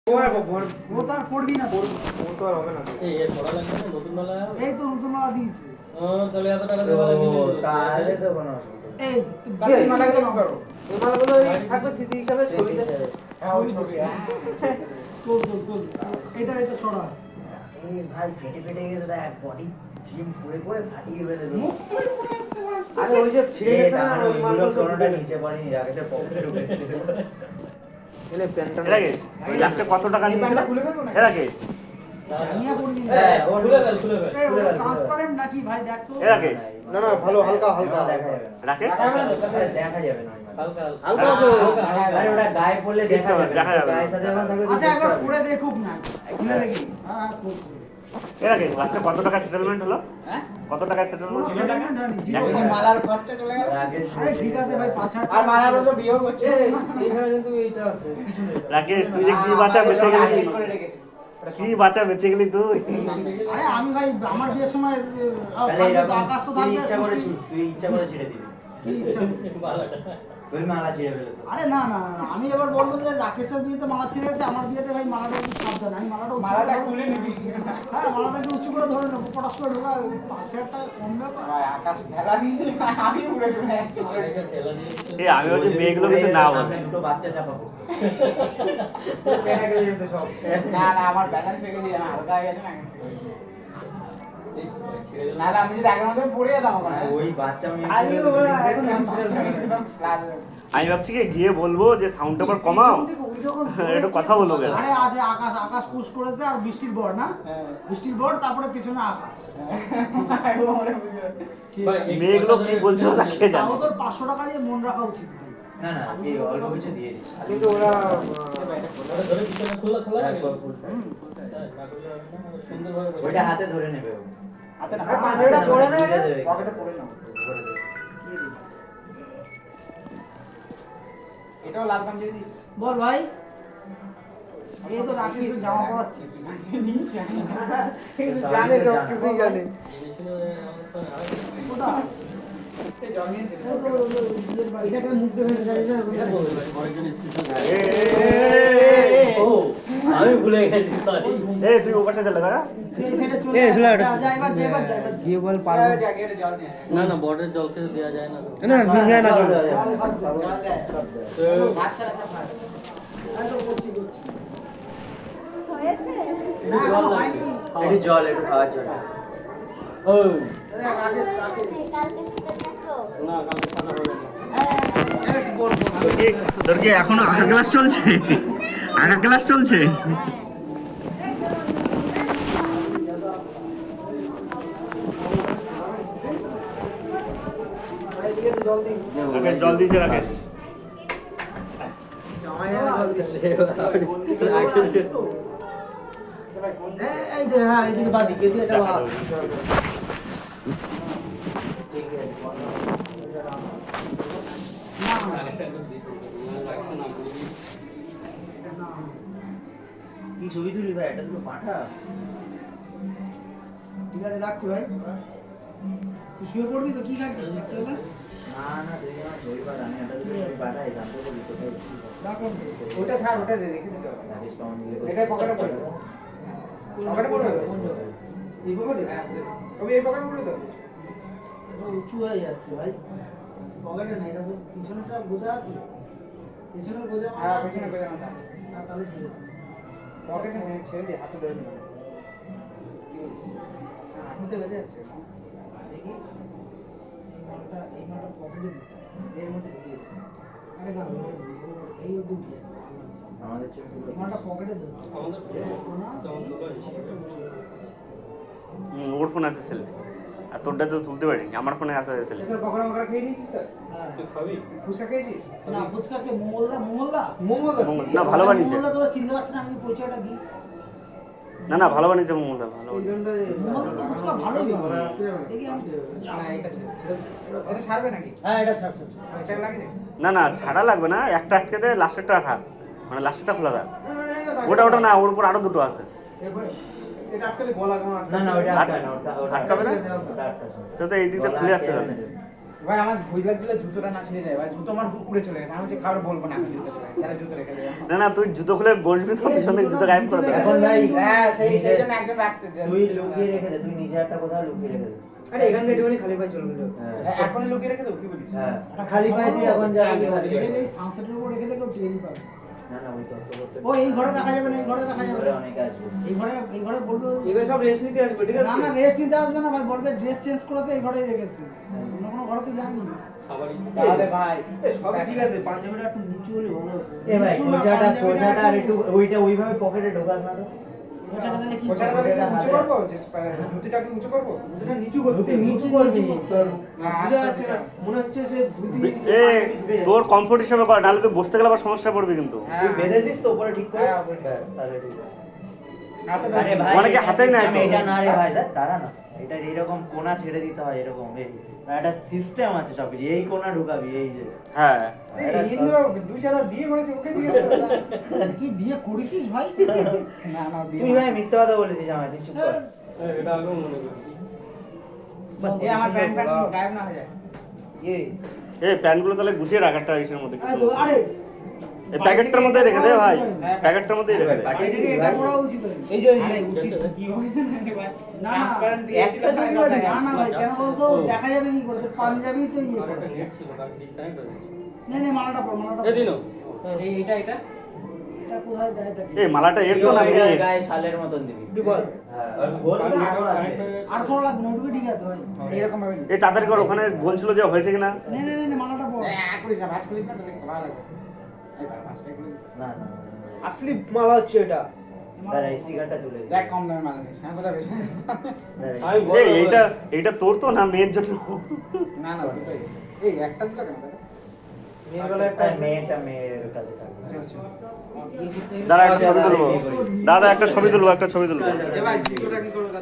ও তো আর পড়বি না, ও তো আর হবে না। এই এর পড়া লাগবে না, নতুন মালা। এই তো নতুন মালা দিয়েছে। তাহলে এত টাকা দিয়ে মালা কিনে দিল। তাহলে তো কোনো অসুবিধা নেই। এই কালকে এই মালাগুলো কি করো? এই মালাগুলো ওই থাকবে স্মৃতি হিসাবে ছবিতে। হ্যাঁ ওই ছবি। তোল এটা ছড়া। এই ভাই ফেটে গেছে দেখ, বডি জিম করে ফাটিয়ে ফেলে দেবো। আরে ওই যে ছিঁড়ে গেছে না ওই মালগুলো কোনোটা নিচে পড়েনি, রাকেশের পকেটে ঢুকেছে। এলে প্যান্টটা রাকেশ ওই লাস্টে কত টাকা নিয়েছিল? খুলে ফেলবো না? রাকেশ নিয়ে পড়বি না। হ্যাঁ, খুলে ফেল। এই ওটা ট্রান্সপারেন্ট নাকি ভাই, দেখ তো। রাকেশ না না ভালো হালকা দেখা যাবে না। রাকেশ আরে দেখা যাবে না ওই মালা। হালকা হালকা আছে। আরে ওটা গায়ে পড়লে দেখা যাবে না। দেখা যাবে না। গায়ের সাথে যখন থাকবে আচ্ছা একবার পড়ে দেখুক না। খুলে দেখি। হ্যাঁ পড়। রাকেশ লাস্টে কত টাকা সেটেলমেন্ট হলো? হ্যাঁ? কত টাকা সেটেলমেন্ট কোনো ছিল? সেটেলমেন্ট হয়নি, ওই জীবনে। যে মালার খরচা চলে গেল। রাকেশ আরে ঠিক আছে ভাই, 5,000 আর মালারও তো বিয়ে করছে। এইখানে কিন্তু এইটা আছে পিছনে। রাকেশ তুই যে কি বাঁচা বেঁচে গেলি, হাইলাইট করে রেখেছি। কি বাঁচা বেঁচে গেলি তুই? আরে আমি ভাই আমার বিয়ের সময় তাহলে থাকবে তো, এরকম আকাশ তো তুই থাকবে। ইচ্ছা করে ছেড়ে দিবি। কি ইচ্ছা? মালাটা। ওই মালা ছিঁড়ে ফেলেছে। আরে না না না, আমি এবার বলবো যে রাকেশের বিয়েতে মালা ছিঁড়ে গেছে, আমার বিয়েতে ভাই মালাটা একটু সাবধান। আমি মালাটা উঁচু করে মালাটা ধরবো। খুলে নিবি। হ্যাঁ মালাটা একটু উঁচু করে ধরে নেবো, পটাশ করে ঢোকা। 5,000 টাকা কম ব্যাপার। ভাই আকাশ খেলা দিয়ে আমি উড়ে চলে যাচ্ছি। এটা ঠেলা দিয়ে দিচ্ছে। এই আমি ওই মেয়েগুলো কিছু না বল। সামনে দুটো বাচ্চা চাপাবো। না না আমার ব্যালেন্স রেখে দিয়ে না, হালকা হয়ে গেছে না। এই ছেড়ে দিল। নাহলে আমি যদি আগের মতো পড়ে যেতাম ওখানে। ওই বাচ্চা মেয়ে খালি ছিল, ওরা দুদিন এখন দেখতে একদম ক্লাস আমি ভাবছি কি গিয়ে বলবো যে সাউন্ডটা একবার কমাও, ওই যখন একটু কথা বলো গে। আরে আছে আকাশ পুশ করেছে, আর বৃষ্টির বর না, বৃষ্টির বর, তারপরে পেছনে আকাশ। ভাই, এই মেয়েগুলো কথা কি ধরে- বলছো তাকে জানো। তাও তোর 500 টাকা দিয়ে মন রাখা উচিত ভাই। না না এই অল্প কিছু দিয়ে দিস। কিন্তু ওরা ওটা ধরে পিছনে খোলা খোলা লাগে। একবার খুলতে। না করলে হবে না, সুন্দরভাবে বসে। ওইটা হাতে ধরে নেবে ও। হাতে না পাঞ্জাবিটা পরে না, নিজে দেবে। পকেটে পরে নাও। ধরে দেবে। এটাও লাল পাঞ্জাবি দিয়েছে। বল ভাই, এই তো রাকেশ জামা পরাচ্ছি। নিয়েছে জানে সব কিছুই জানে। দিয়েছিল, আমাদের তো আরেকটা। কোথা? এই জল নিয়েছে। এই তো বিয়ের বাড়ি। এটাকে মুখ দেখে যাবি না? এটা বলবো ভাই, পরেরজন স্টেশন। ও আমি ভুলে গেছি, সরি। এই তুই ওপাশে চলে দাঁড়া। এখানে চলে যা, যা, এবার যা, এবার যা, এবার যা। গিয়ে বল পারবো জায়গায় জল নিয়ে আয়। না না, বর্ডার জলকে দেওয়া যায় না তো। না দুনিয়া না জল জল দেয়। আচ্ছা আচ্ছা ভাই এই তো করছি। হয়েছে? না, এখনো হয়নি। একটু জল একটু খাওয়ার জল। ও রাকেশ। কালকে শীতের আসো। না, কালকে খানা হবে না। তোর কি এখনো আঁকা ক্লাস চলছে? আঁকা ক্লাস চলছে? রাকেশ জল দিয়েছে রাকেশ। এই যে হ্যাঁ, এইদিকে বাদিকে দিয়ে এটা বাদ। কি ছবি তুলি ভাই, এটা তো পাঠা। ঠিক আছে, রাখছি ভাই। তুই শুয়ে পড়বি তো, কি খাচ্ছিস রাত্রেবেলা? না না তুই আমার ছবি পাঠা, আমি একটা দুটো ছবি পাঠাই, জানতে পারি কোথায় কি করে। রাখুন। ওটা ছাড়, ওটা রেখে দিতে হবে। রাকেশ কেমন দিলে বল। এটা পকেটে পড়ে দাও। পকেটে পড়ে দাও। এই পকেটে? হ্যাঁ তুমি এই পকেটে পড়ে দাও। এটা উঁচু হয়ে যাচ্ছে ভাই। পকেটে না, এটা পিছনেটা বোঝা আছে। পিছনের বোঝা মানে হ্যাঁ আছে। পেছনে পেছনে না। না, তাহলে ঠিক আছে। পকেটে নেই, ছেড়ে দিয়ে হাতে ধরে নিও। কি বলিস? হ্যাঁ হাতে বেজে যাচ্ছে। দেখি এই মালটা পকেটে দিতে হবে। এর মধ্যে ঢুকিয়ে দিচ্ছে। আরে না, এই অবধি উঠিয়ে আমাদের ছবিগুলো এই মালটা পকেটে দিতে হবে। আমাদের তেমন দুটো হিসেবে। ওর ফোন আছে সেলফি, আর তোরটা তো তুলতে পারিনি, আমার ফোনে আছে সেলফি। এটা পকোড়া মকড়া খেয়ে নিয়েছিস স্যার? হ্যাঁ। তুই খাবি? ফুচকা খেয়েছিস? না, ফুচকাকে মোমলদা। মোমো দাস। না ভালো বানিয়েছে, মোমলদা তোরা চিনতে পারছিস না, আমি পরিচয়টা দিই। না ভালো বানিয়েছে মোমোটা, ভালো বানিয়েছে। মোমলদা তো ফুচকা ভালোই বানায়। দেখি আমি। না এটা ছেড়ে। এটা ছাড়বে নাকি? হ্যাঁ, এটা ছাড়। ছাড় লাগছে? না ছাড়া লাগবে না, একটা আটকে দে, লাস্টেরটা থাক, মানে লাস্টেরটা খোলা থাক। ওটা না, ওর উপর আরো দুটো আছে। এরপরে এটা আটকালে গলা কোনো না না ওটা আটকায় না, ওটা আটকাবে না? ওটা আটকায়। তো এই দিকটা খুলে যাচ্ছে না। ভাই আমার ভয় লাগছিল জুতোটা না ছিঁড়ে যায় ভাই, জুতো আমার উড়ে চলে গেছে, আমি হচ্ছে কারো বলবো না, আমি জুতো চলে গেছে, স্যারের জুতো রেখে দেবে। না না তুই জুতো খুলে বসবি তো পিছনে জুতো গায়েব করে দেবে। এখন ভাই হ্যাঁ সেই জন্য একজন রাখতে যায়। তুই লুকিয়ে রেখে দে, তুই নিজে একটা কোথাও লুকিয়ে রেখে দে। আরে এখান থেকে একটুখানি খালি পায়ে চলে গেল। হ্যাঁ। এখন লুকিয়ে রেখে দেবো, কি বলিস? হ্যাঁ খালি পায়ে তুই এখন যাবি খালি পায়ে। এই সানসেটের উপর রেখে দেখো টেরি পাবে। না না ওই তত্ত্ব করতে ও এই ঘরে রাখা যাবে না, এই ঘরে রাখা যাবে ঘরে না। অনেকে আসবে। এই ঘরে বলবে এগুলো সব রেস্ট নিতে আসবে, ঠিক না না রেস্ট নিতে আসবে না ভাই, বলবে ড্রেস চেঞ্জ করেছে এই ঘরেই রেখেছে, অন্য কোনো ঘরে তো যায়নি। সাবারি তাহলে ভাই সবই ঠিক আছে, পাঞ্জাবিটা একটু নিচু হলে ভালো হতো। এ ভাই নিচু না, কোচাটা পাঞ্জাবিটা আর একটু ওইটা ওইভাবে পকেটে ঢোকাস না তো। কোচাটা তাহলে কি কোচাটা করবে? তাহলে কি উঁচু করবো, যে ধুতিটাকে উঁচু করবো? ধুতিটা নিচু করবো, তুই নিচু করবি তোর না বুঝা যাচ্ছে না, মনে হচ্ছে সে ধুতি এ তোর কমফোর্ট হিসেবে কর, নাহলে তুই বসতে গেলে আবার সমস্যা পড়বি কিন্তু। তুই বেঁধেছিস তো উপরে ঠিক করে। হ্যাঁ, উপরে ঠিক। ব্যাস, তাহলে ঠিক আছে। হাতে আরে ভাই অনেকে এটা হাতেই নেয় system, তো। এটা না রে ভাই, দাঁড়া না, এটা এরকম কোণা ছেড়ে দিতে হয় এরকম, এই একটা সিস্টেম আছে সব কিছু, এই কোণা ঢুকাবি এই যে। হ্যাঁ এই ইন্দ্র দুই চারবার বিয়ে করেছে, ওকে জিজ্ঞেস করো না। তুই বিয়ে করেছিস ভাই? না না তুই বিয়ে ভাই মিথ্যা কথা বলেছিস আমায়, তুই চুপ কর। এটা আগেও মনে করছি। এই আমার প্যান্ট গায়েব না হয়ে যায়। এই এই প্যান্টগুলো তাহলে গুছিয়ে রাখ একটা ইসের মধ্যে আরে কিছু। তো, আরে এই প্যাকেটটার মধ্যে রেখে দে ভাই, প্যাকেটটার মধ্যেই রেখে দে। বাড়ি থেকে এটা করা উচিত হয়নি। এই যে উচিত কি হয়েছে না যে ভাই না, না, ট্রান্সপারেন্ট দিয়েছিল একটা তাই যদি সব না, দেখা না না ভাই, কেন বলতো দেখা যাবে কি করে? তোর পাঞ্জাবি তো ইয়ে করে। ছিল কারণ ডিসকানেক্ট হয়ে গেছে। নে নে মালাটা পর, মালাটা এ পর। দিনো এটা এটা কোথায় দেয় তাকে? এই মালাটা এর তো না এটা মেয়ের। গায়ে শালের মতন দিবি। বিপদ হ্যাঁ আর খোল তো আরো আছে। আর কোনো লাগবে না, ওটুকু ঠিক আছে ভাই। এইরকম ভাবে এই তাড়াতাড়ি কর, ওখানে বলছিল যে হয়েছে কিনা। নে নে নে নে, মালাটা পর। করিস না, ভাজ করিস না, তাহলে ভালো লাগবে। এই ভাই ভাজটা করে দিই। না না আসলি মালা হচ্ছে এটা, দাঁড়া স্টিকারটা তুলে দে। দেখ কম দামে মালা নিস, হ্যাঁ কোথায় বেশি? দাঁড়া, আমি এই এইটা তোর তো না মেয়ের জন্য। না না দুটোই। এই একটা দিল কেন দাদা? আর মেয়েটা মেয়ের কাছে থাকবে। আচ্ছা আচ্ছা। বিয়ে করতে দাদা একটা ছবি তুলবো, দাদা একটা ছবি তুলবো, একটা ছবি তুলবো। এ ভাই জুতোটা কি করবো?